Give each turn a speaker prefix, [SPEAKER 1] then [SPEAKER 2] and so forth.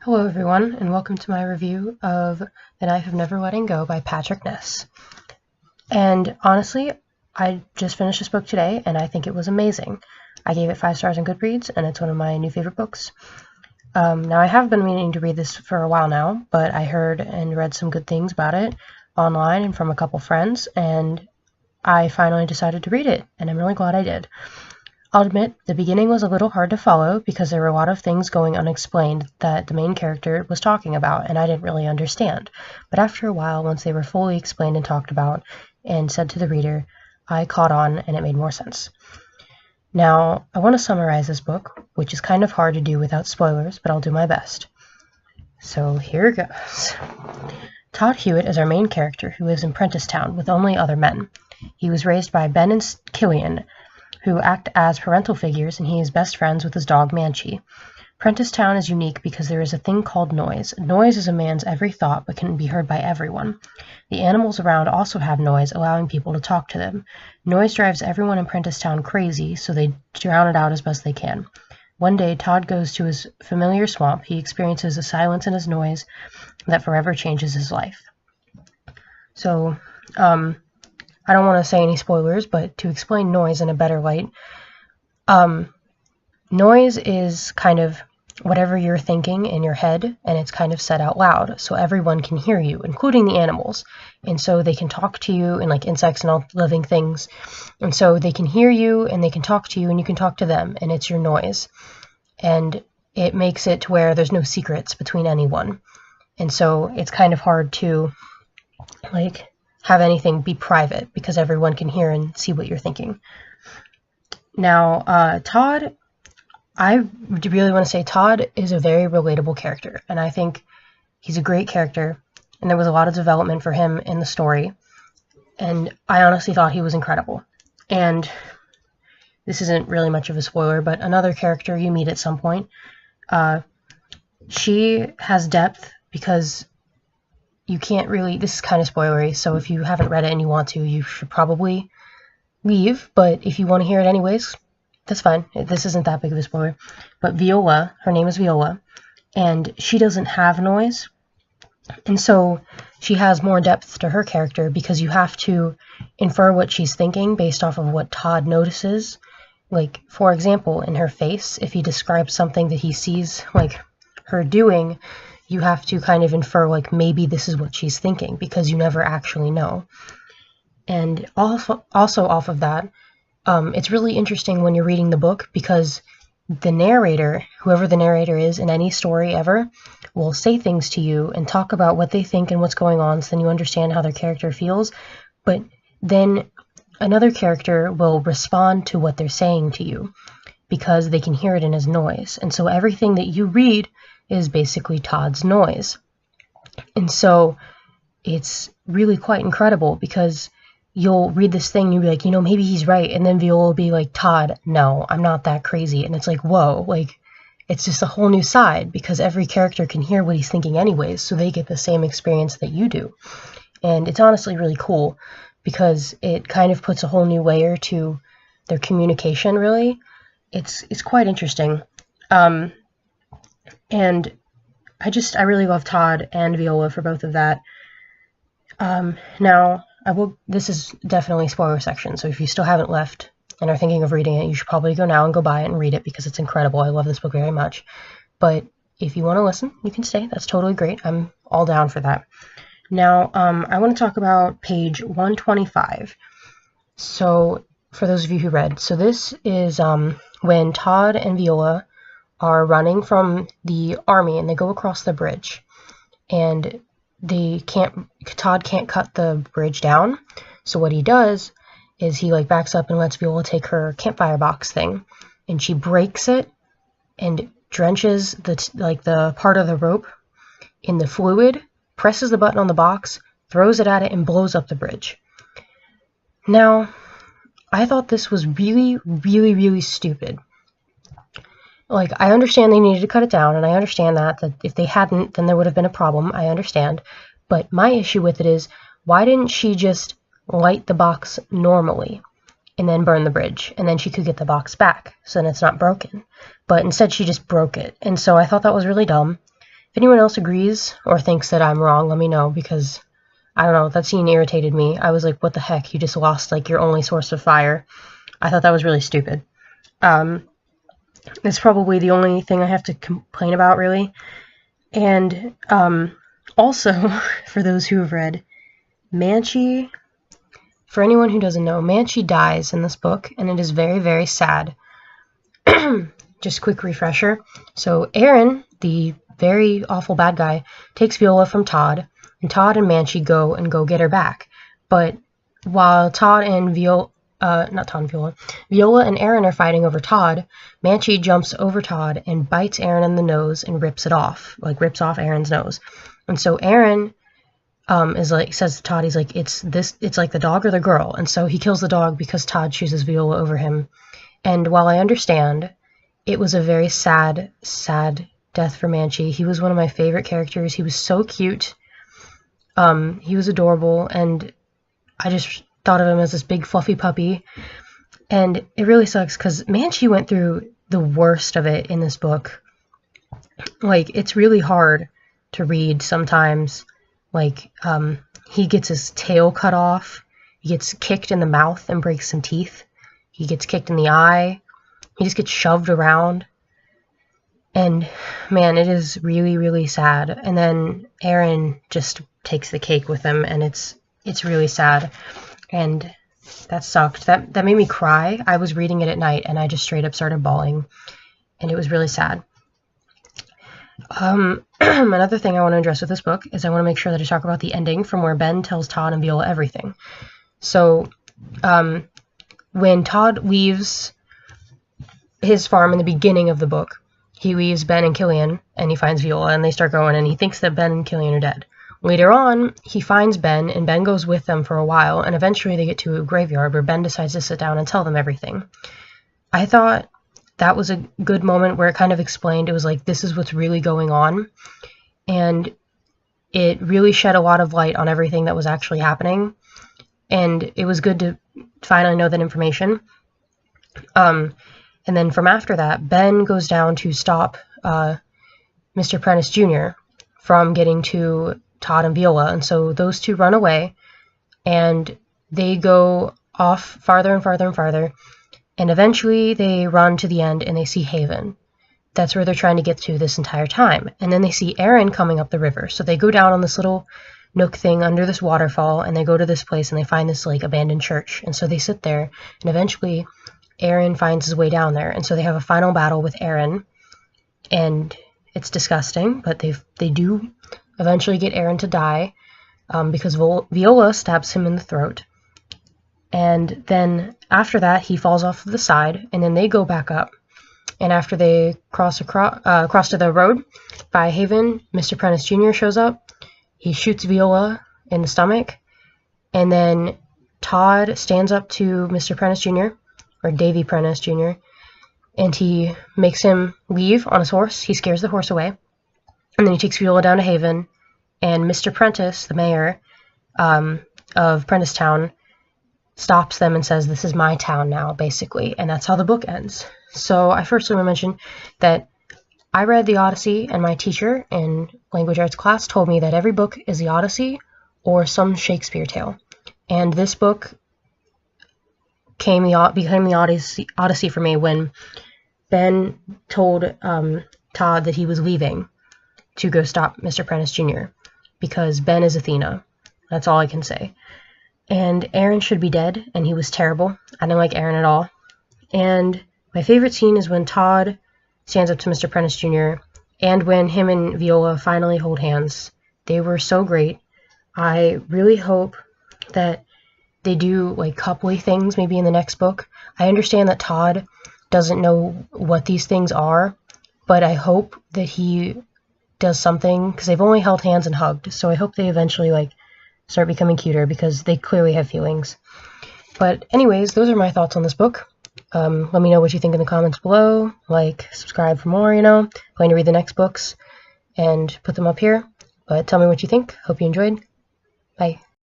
[SPEAKER 1] Hello everyone, and welcome to my review of The Knife of Never Letting Go by Patrick Ness. And honestly, I just finished this book today, and I think it was amazing. I gave it 5 stars on Goodreads, and it's one of my new favorite books. Now, I have been meaning to read this for a while now, but I heard and read some good things about it online and from a couple friends, and I finally decided to read it, and I'm really glad I did. I'll admit, the beginning was a little hard to follow because there were a lot of things going unexplained that the main character was talking about, and I didn't really understand. But after a while, once they were fully explained and talked about and said to the reader, I caught on and it made more sense. Now, I want to summarize this book, which is kind of hard to do without spoilers, but I'll do my best. So here it goes. Todd Hewitt is our main character who lives in Prenticetown with only other men. He was raised by Ben and Killian, who act as parental figures, and he is best friends with his dog Manchi. Prenticetown is unique because there is a thing called noise. Noise is a man's every thought but can be heard by everyone. The animals around also have noise, allowing people to talk to them. Noise drives everyone in Prenticetown crazy, so they drown it out as best they can. One day, Todd goes to his familiar swamp. He experiences a silence in his noise that forever changes his life. So, I don't want to say any spoilers, but to explain noise in a better light, noise is kind of whatever you're thinking in your head, and it's kind of said out loud, so everyone can hear you, including the animals. And so they can talk to you, and like insects and all living things. And so they can hear you, and they can talk to you, and you can talk to them, and it's your noise. And it makes it to where there's no secrets between anyone. And so it's kind of hard to, like, have anything be private because everyone can hear and see what you're thinking. Now, Todd, I really want to say Todd is a very relatable character, and I think he's a great character, and there was a lot of development for him in the story, and I honestly thought he was incredible. And this isn't really much of a spoiler, but another character you meet at some point, she has depth because you can't really, this is kind of spoilery, so if you haven't read it and you want to, you should probably leave, but if you want to hear it anyways, that's fine. This isn't that big of a spoiler. But Viola, her name is Viola, and she doesn't have noise, and so she has more depth to her character because you have to infer what she's thinking based off of what Todd notices. Like, for example, in her face, if he describes something that he sees, like, her doing, you have to kind of infer, like, maybe this is what she's thinking, because you never actually know. And also off of that, it's really interesting when you're reading the book, because the narrator, whoever the narrator is in any story ever, will say things to you and talk about what they think and what's going on, so then you understand how their character feels. But then another character will respond to what they're saying to you, because they can hear it in his noise. And so everything that you read is basically Todd's noise. And so it's really quite incredible because you'll read this thing and you'll be like, maybe he's right. And then Viola will be like, Todd, no, I'm not that crazy. And it's like, whoa, like, it's just a whole new side because every character can hear what he's thinking anyways, so they get the same experience that you do. And it's honestly really cool because it kind of puts a whole new layer to their communication, really. It's quite interesting. And I really love Todd and Viola for both of that. Now, this is definitely spoiler section, so if you still haven't left and are thinking of reading it, you should probably go now and go buy it and read it because it's incredible. I love this book very much. But if you want to listen, you can stay. That's totally great. I'm all down for that. Now, I want to talk about page 125. So, for those of you who read, so this is when Todd and Viola are running from the army and they go across the bridge, and Todd can't cut the bridge down, so what he does is he backs up and lets Viola take her campfire box thing, and she breaks it and drenches the part of the rope in the fluid, presses the button on the box, throws it at it, and blows up the bridge. Now, I thought this was really, really, really stupid. I understand they needed to cut it down, and I understand that if they hadn't, then there would have been a problem. I understand. But my issue with it is, why didn't she just light the box normally and then burn the bridge, and then she could get the box back, so then it's not broken? But instead, she just broke it. And so I thought that was really dumb. If anyone else agrees or thinks that I'm wrong, let me know, because I don't know, that scene irritated me. I was like, what the heck? You just lost like your only source of fire. I thought that was really stupid. It's probably the only thing I have to complain about, really. And also, for those who have read, Manchi, for anyone who doesn't know, Manchi dies in this book, and it is very, very sad. Just quick refresher. So Aaron, the very awful bad guy, takes Viola from Todd, and Todd and Manchi go get her back. But while Todd and Viola and Aaron are fighting over Todd, Manchi jumps over Todd and bites Aaron in the nose and rips it off, like rips off Aaron's nose. And so Aaron says to Todd, he's like, it's like the dog or the girl. And so he kills the dog because Todd chooses Viola over him. And while I understand, it was a very sad, sad death for Manchi. He was one of my favorite characters. He was so cute. He was adorable, and I just thought of him as this big fluffy puppy. And it really sucks because Manchi went through the worst of it in this book. Like, it's really hard to read sometimes. Like, he gets his tail cut off. He gets kicked in the mouth and breaks some teeth. He gets kicked in the eye. He just gets shoved around. And, man, it is really, really sad. And then Aaron just takes the cake with him, and it's really sad. And that sucked. That made me cry. I was reading it at night, and I just straight up started bawling. And it was really sad. Another thing I want to address with this book is I want to make sure that I talk about the ending from where Ben tells Todd and Viola everything. So, when Todd leaves his farm in the beginning of the book, he leaves Ben and Killian, and he finds Viola, and they start going, and he thinks that Ben and Killian are dead. Later on, he finds Ben, and Ben goes with them for a while, and eventually they get to a graveyard where Ben decides to sit down and tell them everything. I thought that was a good moment where it kind of explained, it was like, this is what's really going on, and it really shed a lot of light on everything that was actually happening, and it was good to finally know that information. And then from after that, Ben goes down to stop Mr. Prentice Jr. from getting to Todd and Viola, and so those two run away, and they go off farther and farther and farther, and eventually they run to the end and they see Haven. That's where they're trying to get to this entire time. And then they see Aaron coming up the river, so they go down on this little nook thing under this waterfall, and they go to this place and they find this like abandoned church, and so they sit there, and eventually Aaron finds his way down there, and so they have a final battle with Aaron, and it's disgusting, but they do eventually get Aaron to die, because Viola stabs him in the throat, and then after that he falls off the side, and then they go back up, and after they cross to the road by Haven, Mr. Prentice Jr. shows up, he shoots Viola in the stomach, and then Todd stands up to Mr. Prentice Jr., or Davy Prentice Jr., and he makes him leave on his horse. He scares the horse away, and then he takes Viola down to Haven, and Mr. Prentice, the mayor of Prentice Town, stops them and says, this is my town now, basically, and that's how the book ends. So I first want to mention that I read the Odyssey, and my teacher in language arts class told me that every book is the Odyssey or some Shakespeare tale, and this book became the Odyssey for me when Ben told Todd that he was leaving to go stop Mr. Prentice Jr. because Ben is Athena. That's all I can say. And Aaron should be dead, and he was terrible. I didn't like Aaron at all. And my favorite scene is when Todd stands up to Mr. Prentice Jr., and when him and Viola finally hold hands. They were so great. I really hope that they do like coupley things maybe in the next book. I understand that Todd doesn't know what these things are, but I hope that he does something, because they've only held hands and hugged, so I hope they eventually like start becoming cuter, because they clearly have feelings. But anyways, those are my thoughts on this book. Let me know what you think in the comments below. Like, subscribe for more, Going to read the next books and put them up here. But tell me what you think. Hope you enjoyed. Bye.